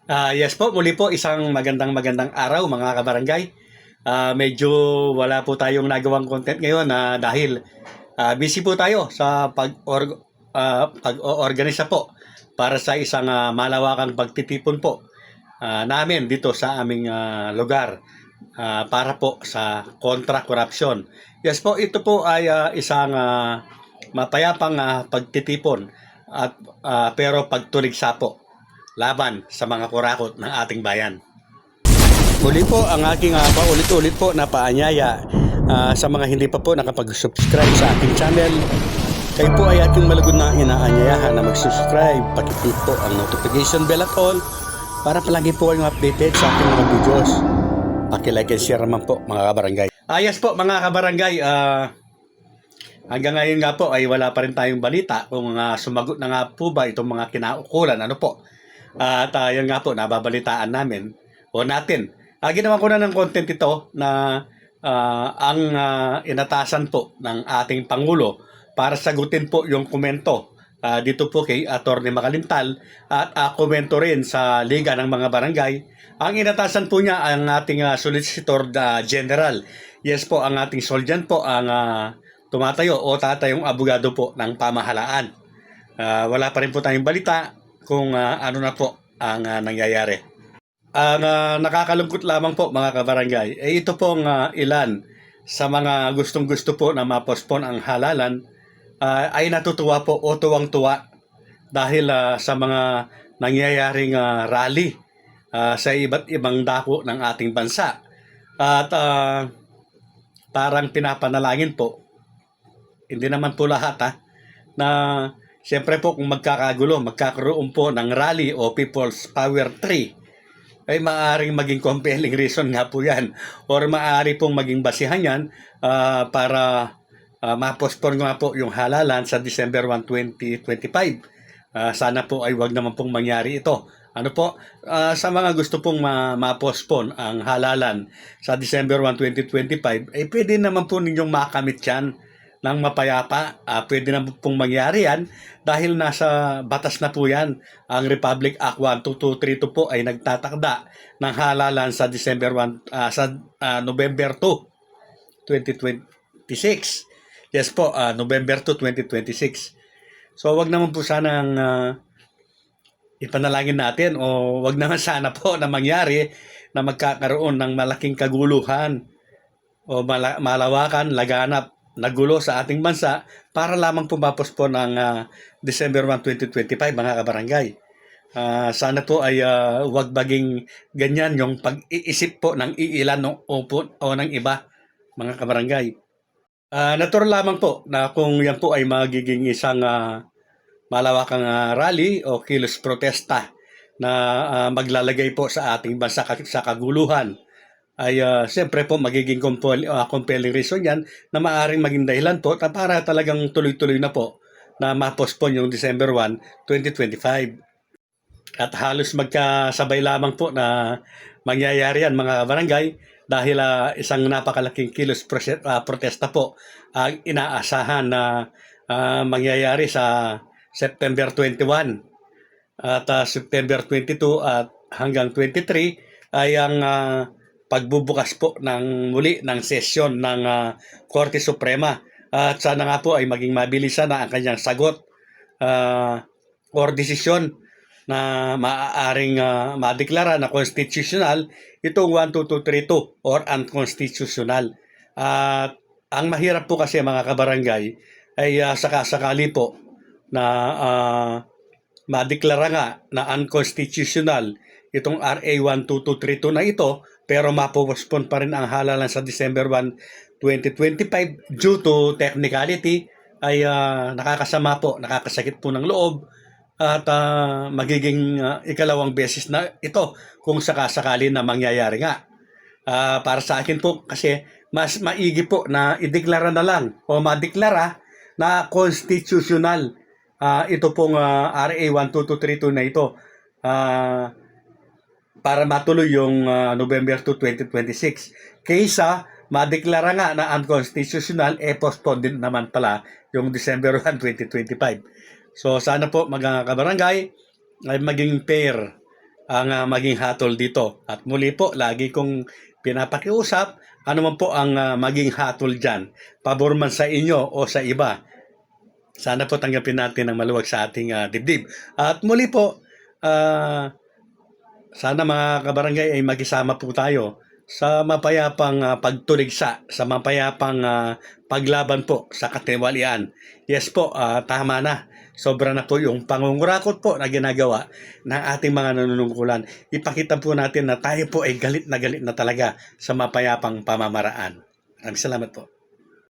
Yes po, muli po isang magandang araw mga kabarangay. Medyo wala po tayong nagawang content ngayon dahil busy po tayo sa pag-organisa po para sa isang malawakang pagtitipon po namin dito sa aming lugar para po sa kontra corruption. Yes po, ito po ay isang mapayapang pagtitipon at pero pagtuligsa po laban sa mga kurakot ng ating bayan. Muli po ang aking paulit-ulit po na paanyaya sa mga hindi pa po nakapag-subscribe sa aking channel. Kayo po ay ating malugod na inaanyayahan na mag-subscribe, pakiclick po ang notification bell at all para palagi po kayong updated sa ating mga videos. Paki-like and share naman po mga kabarangay. Yes po mga kabarangay, hanggang ngayon nga po ay wala pa rin tayong balita kung sumagot na nga po ba itong mga kinaukulan. Ano po? At yan nga po, nababalitaan namin o natin. Ginawa ko na ng content ito na ang inatasan po ng ating Pangulo para sagutin po yung komento dito po kay Atty. Makalintal at komento rin sa Liga ng mga Barangay. Ang inatasan po niya ang ating Solicitor General. Yes po, ang ating soldier po ang tumatayo o tatayong abogado po ng pamahalaan. Wala pa rin po tayong balita kung ano na po ang nangyayari. Ang nakakalungkot lamang po mga kabarangay, ito pong ilan sa mga gustong-gusto po na mapospon ang halalan ay natutuwa po o tuwang-tuwa dahil sa mga nangyayaring rally sa iba't ibang dako ng ating bansa. At parang pinapanalangin po, hindi naman po lahat na siyempre po kung magkakaroon po ng rally o People's Power 3, ay maaaring maging compelling reason nga po yan or maaari pong maging basihan yan para ma-postpone nga po yung halalan sa December 1, 2025. Sana po ay wag naman pong mangyari ito. Ano po, sa mga gusto pong ma-postpone ang halalan sa December 1, 2025, ay pwede naman po ninyong makamit yan ng mapayapa. Pwede na pong mangyari yan dahil nasa batas na po yan. Ang Republic Act 12232 po ay nagtatakda ng halalan sa December 1, sa November 2, 2026. Yes po, November 2, 2026. So wag naman po sanang ipanalangin natin o wag naman sana po na mangyari na magkakaroon ng malaking kaguluhan o malawakan, laganap nagulo sa ating bansa para lamang pumapos po ng December 1, 2025 mga kabarangay. Sana po ay wag baging ganyan yung pag-iisip po ng iilan o ng iba mga kabarangay. Natural lamang po na kung yan po ay magiging isang malawakang rally o kilos protesta na maglalagay po sa ating bansa sa kaguluhan, ay siyempre po magiging compelling reason yan na maaaring maging dahilan po para talagang tuloy-tuloy na po na ma-postpone yung December 1, 2025. At halos magkasabay lamang po na mangyayari yan mga barangay dahil isang napakalaking kilos protesta po ang inaasahan na mangyayari sa September 21 at September 22 at hanggang 23 ay ang pagbubukas po ng muli ng sesyon ng Korte Suprema at sana nga po ay maging mabilisan na ang kanyang sagot or desisyon na maaaring madeklara na constitutional itong 12232 or unconstitutional. At ang mahirap po kasi mga kabarangay ay sakasakali po na madeklara nga na unconstitutional itong RA 12232 na ito pero mapopospon pa rin ang halalan sa December 1, 2025 due to technicality ay nakakasama po, nakakasakit po ng loob at magiging ikalawang beses na ito kung sakasakali na mangyayari nga. Para sa akin po kasi mas maigi po na ideklara na lang o madeklara na constitutional ito pong RA 12232 na ito para matuloy yung November 2, 2026 kaysa madeklara nga na unconstitutional postpone din naman pala yung December 1, 2025. So sana po mga kabarangay ay maging fair ang maging hatol dito. At muli po, lagi kong pinapakiusap, ano man po ang maging hatol dyan, pabor man sa inyo o sa iba, sana po tanggapin natin ng maluwag sa ating dibdib. At muli po, sana mga kabarangay ay mag-isama po tayo sa mapayapang pagtuligsa, sa mapayapang paglaban po sa katiwalian. Yes po, tama na. Sobra na po yung pangungurakot po na ginagawa ng ating mga nanunungkulan. Ipakita po natin na tayo po ay galit na talaga sa mapayapang pamamaraan. Maraming salamat po.